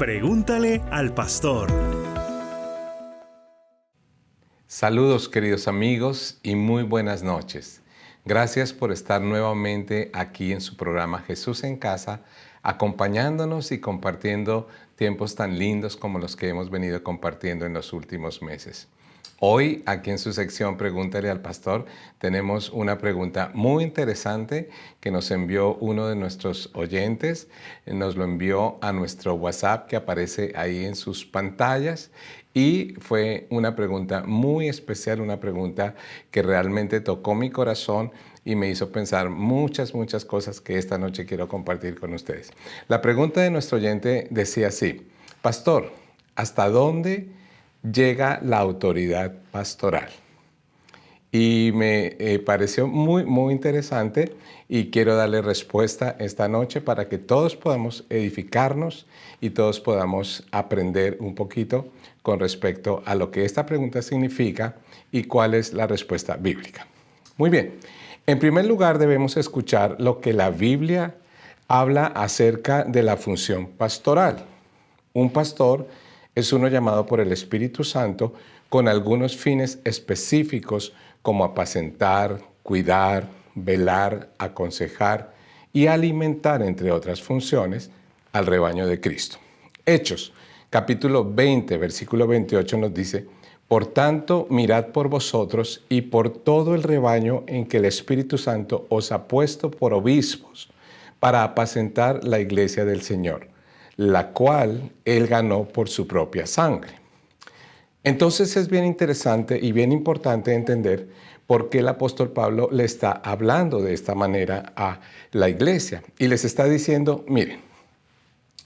Pregúntale al pastor. Saludos queridos amigos y muy buenas noches. Gracias por estar nuevamente aquí en su programa Jesús en Casa, acompañándonos y compartiendo tiempos tan lindos como los que hemos venido compartiendo en los últimos meses. Hoy, aquí en su sección Pregúntale al Pastor, tenemos una pregunta muy interesante que nos envió uno de nuestros oyentes. Nos lo envió a nuestro WhatsApp que aparece ahí en sus pantallas y fue una pregunta muy especial, una pregunta que realmente tocó mi corazón y me hizo pensar muchas cosas que esta noche quiero compartir con ustedes. La pregunta de nuestro oyente decía así: Pastor, ¿hasta dónde llega la autoridad pastoral? Y me pareció muy interesante y quiero darle respuesta esta noche para que todos podamos edificarnos y todos podamos aprender un poquito con respecto a lo que esta pregunta significa y cuál es la respuesta bíblica. Muy bien, en primer lugar debemos escuchar lo que la Biblia habla acerca de la función pastoral. Un pastor es uno llamado por el Espíritu Santo con algunos fines específicos como apacentar, cuidar, velar, aconsejar y alimentar, entre otras funciones, al rebaño de Cristo. Hechos, capítulo 20, versículo 28 nos dice: Por tanto, mirad por vosotros y por todo el rebaño en que el Espíritu Santo os ha puesto por obispos para apacentar la iglesia del Señor, la cual Él ganó por su propia sangre. Entonces es bien interesante y bien importante entender por qué el apóstol Pablo le está hablando de esta manera a la iglesia. Y les está diciendo, miren,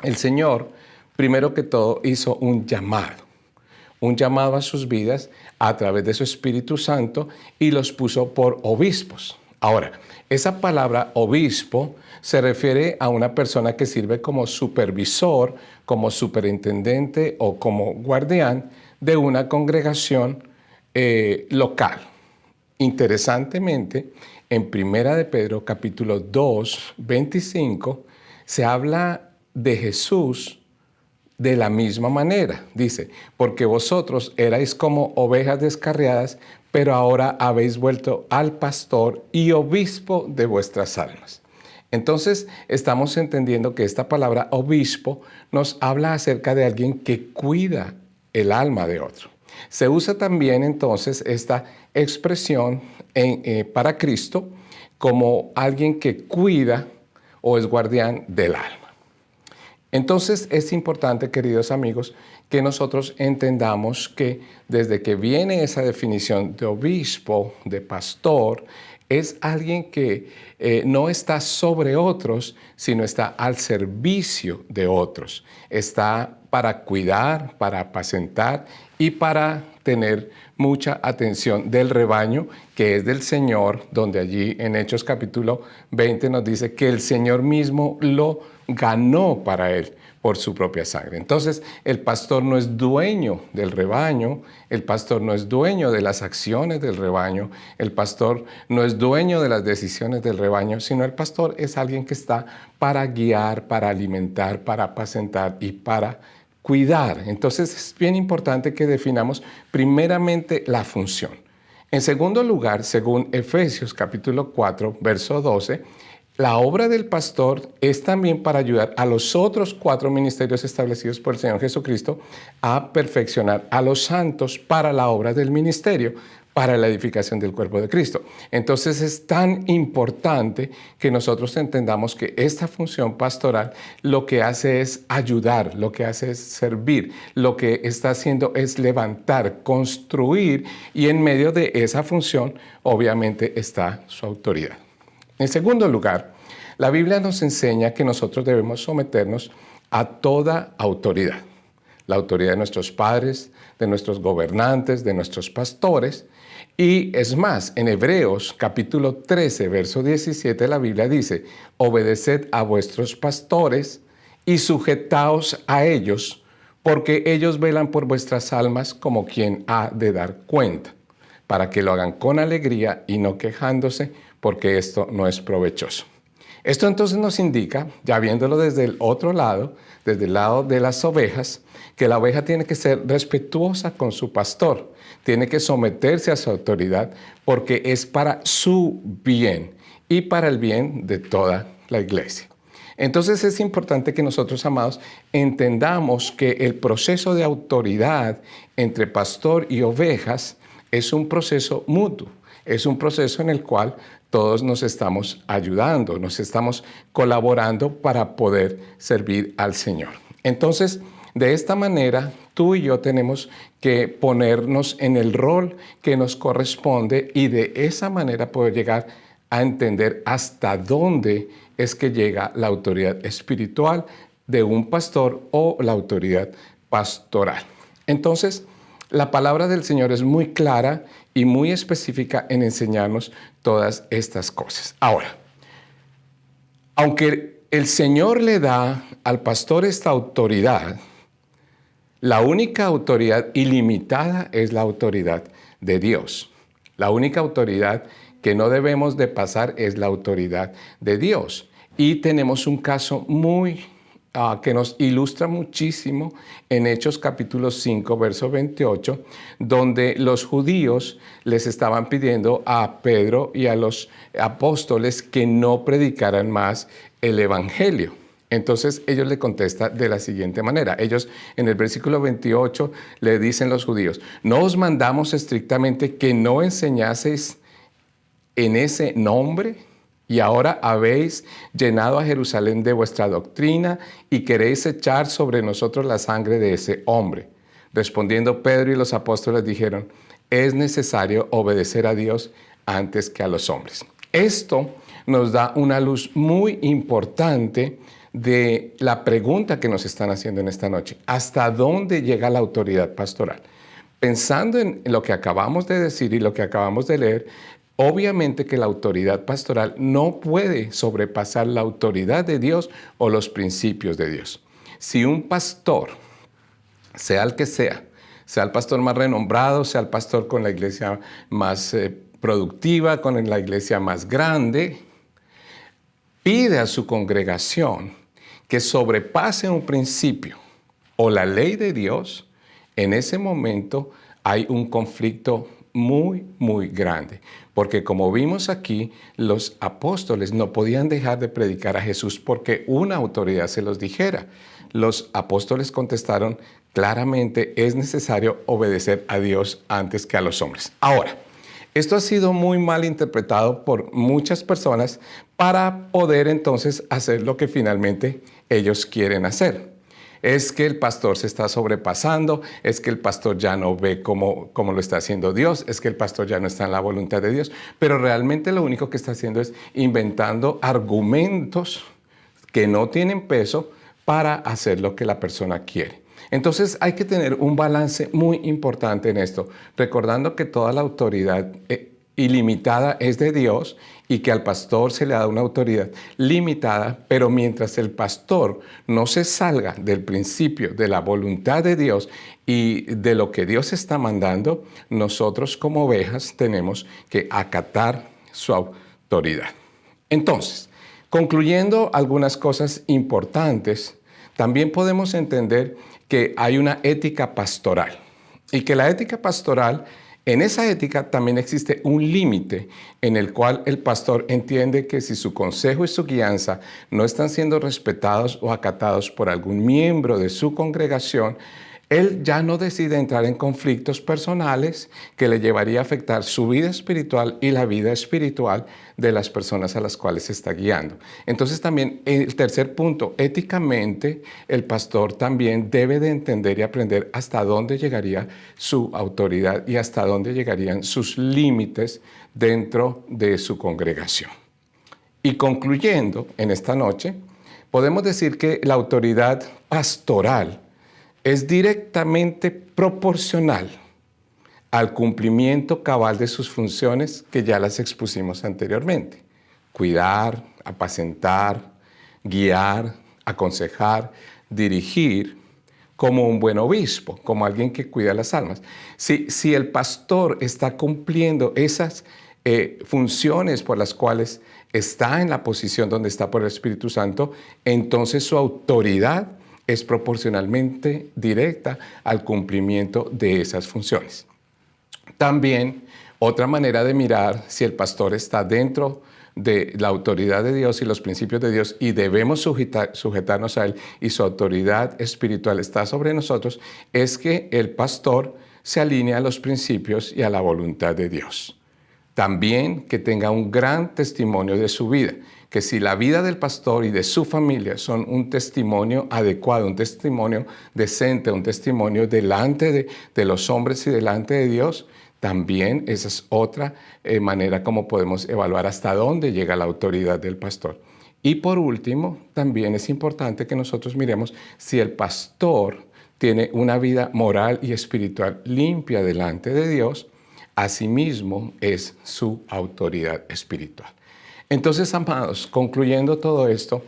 el Señor, primero que todo, hizo un llamado a sus vidas a través de su Espíritu Santo y los puso por obispos. Ahora, esa palabra obispo se refiere a una persona que sirve como supervisor, como superintendente o como guardián de una congregación local. Interesantemente, en Primera de Pedro, capítulo 2, 25, se habla de Jesús de la misma manera. Dice, porque vosotros erais como ovejas descarriadas, pero ahora habéis vuelto al pastor y obispo de vuestras almas. Entonces, estamos entendiendo que esta palabra obispo nos habla acerca de alguien que cuida el alma de otro. Se usa también entonces esta expresión para Cristo como alguien que cuida o es guardián del alma. Entonces es importante, queridos amigos, que nosotros entendamos que desde que viene esa definición de obispo, de pastor, es alguien que no está sobre otros, sino está al servicio de otros. Está para cuidar, para apacentar y para tener mucha atención del rebaño que es del Señor, donde allí en Hechos capítulo 20 nos dice que el Señor mismo lo ganó para él por su propia sangre. Entonces, el pastor no es dueño del rebaño, el pastor no es dueño de las acciones del rebaño, el pastor no es dueño de las decisiones del rebaño, sino el pastor es alguien que está para guiar, para alimentar, para apacentar y para cuidar. Entonces, es bien importante que definamos primeramente la función. En segundo lugar, según Efesios capítulo 4, verso 12, la obra del pastor es también para ayudar a los otros 4 ministerios establecidos por el Señor Jesucristo a perfeccionar a los santos para la obra del ministerio, para la edificación del cuerpo de Cristo. Entonces es tan importante que nosotros entendamos que esta función pastoral lo que hace es ayudar, lo que hace es servir, lo que está haciendo es levantar, construir, y en medio de esa función obviamente está su autoridad. En segundo lugar, la Biblia nos enseña que nosotros debemos someternos a toda autoridad. La autoridad de nuestros padres, de nuestros gobernantes, de nuestros pastores. Y es más, en Hebreos capítulo 13, verso 17, la Biblia dice: obedeced a vuestros pastores y sujetaos a ellos, porque ellos velan por vuestras almas como quien ha de dar cuenta, para que lo hagan con alegría y no quejándose, porque esto no es provechoso. Esto entonces nos indica, ya viéndolo desde el otro lado, desde el lado de las ovejas, que la oveja tiene que ser respetuosa con su pastor, tiene que someterse a su autoridad porque es para su bien y para el bien de toda la iglesia. Entonces es importante que nosotros, amados, entendamos que el proceso de autoridad entre pastor y ovejas es un proceso mutuo, es un proceso en el cual todos nos estamos ayudando, nos estamos colaborando para poder servir al Señor. Entonces, de esta manera, tú y yo tenemos que ponernos en el rol que nos corresponde y de esa manera poder llegar a entender hasta dónde es que llega la autoridad espiritual de un pastor o la autoridad pastoral. Entonces, la palabra del Señor es muy clara y muy específica en enseñarnos todas estas cosas. Ahora, aunque el Señor le da al pastor esta autoridad, la única autoridad ilimitada es la autoridad de Dios. La única autoridad que no debemos de pasar es la autoridad de Dios. Y tenemos un caso que nos ilustra muchísimo en Hechos capítulo 5, verso 28, donde los judíos les estaban pidiendo a Pedro y a los apóstoles que no predicaran más el evangelio. Entonces ellos le contestan de la siguiente manera. Ellos en el versículo 28 le dicen los judíos: no os mandamos estrictamente que no enseñaseis en ese nombre, y ahora habéis llenado a Jerusalén de vuestra doctrina y queréis echar sobre nosotros la sangre de ese hombre. Respondiendo Pedro y los apóstoles dijeron: es necesario obedecer a Dios antes que a los hombres. Esto nos da una luz muy importante de la pregunta que nos están haciendo en esta noche. ¿Hasta dónde llega la autoridad pastoral? Pensando en lo que acabamos de decir y lo que acabamos de leer, obviamente que la autoridad pastoral no puede sobrepasar la autoridad de Dios o los principios de Dios. Si un pastor, sea el que sea el pastor más renombrado, sea el pastor con la iglesia más productiva, con la iglesia más grande, pide a su congregación que sobrepase un principio o la ley de Dios, en ese momento hay un conflicto muy, muy grande. Porque como vimos aquí, los apóstoles no podían dejar de predicar a Jesús porque una autoridad se los dijera. Los apóstoles contestaron claramente: es necesario obedecer a Dios antes que a los hombres. Ahora, esto ha sido muy mal interpretado por muchas personas para poder entonces hacer lo que finalmente ellos quieren hacer. Es que el pastor se está sobrepasando, es que el pastor ya no ve cómo lo está haciendo Dios, es que el pastor ya no está en la voluntad de Dios, pero realmente lo único que está haciendo es inventando argumentos que no tienen peso para hacer lo que la persona quiere. Entonces hay que tener un balance muy importante en esto, recordando que toda la autoridad ilimitada es de Dios y que al pastor se le da una autoridad limitada, pero mientras el pastor no se salga del principio de la voluntad de Dios y de lo que Dios está mandando, nosotros como ovejas tenemos que acatar su autoridad. Entonces, concluyendo algunas cosas importantes, también podemos entender que hay una ética pastoral y que la ética pastoral, en esa ética también existe un límite en el cual el pastor entiende que si su consejo y su guianza no están siendo respetados o acatados por algún miembro de su congregación, él ya no decide entrar en conflictos personales que le llevaría a afectar su vida espiritual y la vida espiritual de las personas a las cuales se está guiando. Entonces también el tercer punto, éticamente el pastor también debe de entender y aprender hasta dónde llegaría su autoridad y hasta dónde llegarían sus límites dentro de su congregación. Y concluyendo en esta noche, podemos decir que la autoridad pastoral es directamente proporcional al cumplimiento cabal de sus funciones que ya las expusimos anteriormente. Cuidar, apacentar, guiar, aconsejar, dirigir, como un buen obispo, como alguien que cuida las almas. Si el pastor está cumpliendo esas funciones por las cuales está en la posición donde está por el Espíritu Santo, entonces su autoridad es proporcionalmente directa al cumplimiento de esas funciones. También, otra manera de mirar si el pastor está dentro de la autoridad de Dios y los principios de Dios y debemos sujetarnos a Él y su autoridad espiritual está sobre nosotros, es que el pastor se alinea a los principios y a la voluntad de Dios. También que tenga un gran testimonio de su vida, que si la vida del pastor y de su familia son un testimonio adecuado, un testimonio decente, un testimonio delante de los hombres y delante de Dios, también esa es otra manera como podemos evaluar hasta dónde llega la autoridad del pastor. Y por último, también es importante que nosotros miremos si el pastor tiene una vida moral y espiritual limpia delante de Dios, asimismo es su autoridad espiritual. Entonces, amados, concluyendo todo esto,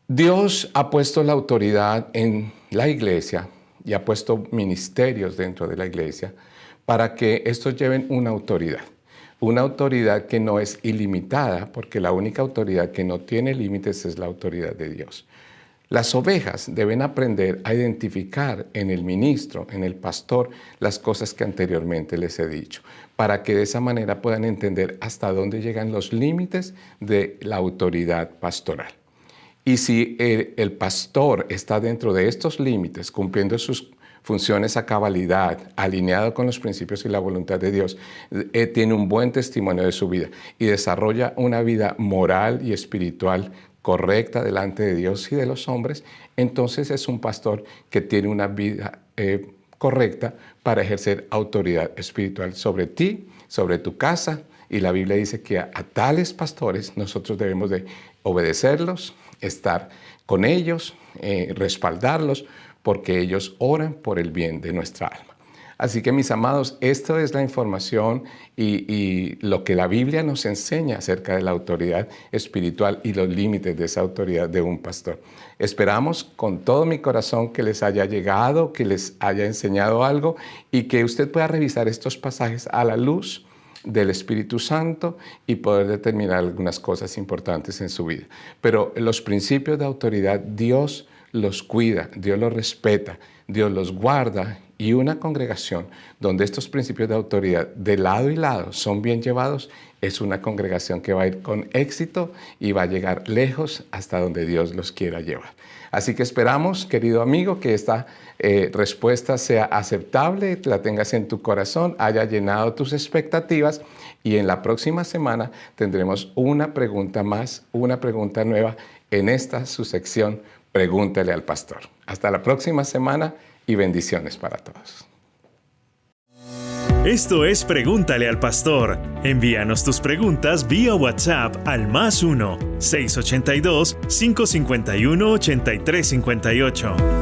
Dios ha puesto la autoridad en la iglesia y ha puesto ministerios dentro de la iglesia para que estos lleven una autoridad que no es ilimitada, porque la única autoridad que no tiene límites es la autoridad de Dios. Las ovejas deben aprender a identificar en el ministro, en el pastor, las cosas que anteriormente les he dicho, para que de esa manera puedan entender hasta dónde llegan los límites de la autoridad pastoral. Y si el pastor está dentro de estos límites, cumpliendo sus funciones a cabalidad, alineado con los principios y la voluntad de Dios, tiene un buen testimonio de su vida y desarrolla una vida moral y espiritual correcta delante de Dios y de los hombres, entonces es un pastor que tiene una vida correcta para ejercer autoridad espiritual sobre ti, sobre tu casa, y la Biblia dice que a tales pastores nosotros debemos de obedecerlos, estar con ellos, respaldarlos, porque ellos oran por el bien de nuestra alma. Así que, mis amados, esto es la información y lo que la Biblia nos enseña acerca de la autoridad espiritual y los límites de esa autoridad de un pastor. Esperamos con todo mi corazón que les haya llegado, que les haya enseñado algo y que usted pueda revisar estos pasajes a la luz del Espíritu Santo y poder determinar algunas cosas importantes en su vida. Pero los principios de autoridad, Dios los cuida, Dios los respeta, Dios los guarda, y una congregación donde estos principios de autoridad de lado y lado son bien llevados, es una congregación que va a ir con éxito y va a llegar lejos hasta donde Dios los quiera llevar. Así que esperamos, querido amigo, que esta respuesta sea aceptable, la tengas en tu corazón, haya llenado tus expectativas, y en la próxima semana tendremos una pregunta más, una pregunta nueva en esta su sección Pregúntale al Pastor. Hasta la próxima semana y bendiciones para todos. Esto es Pregúntale al Pastor. Envíanos tus preguntas vía WhatsApp al +1 682 551 8358.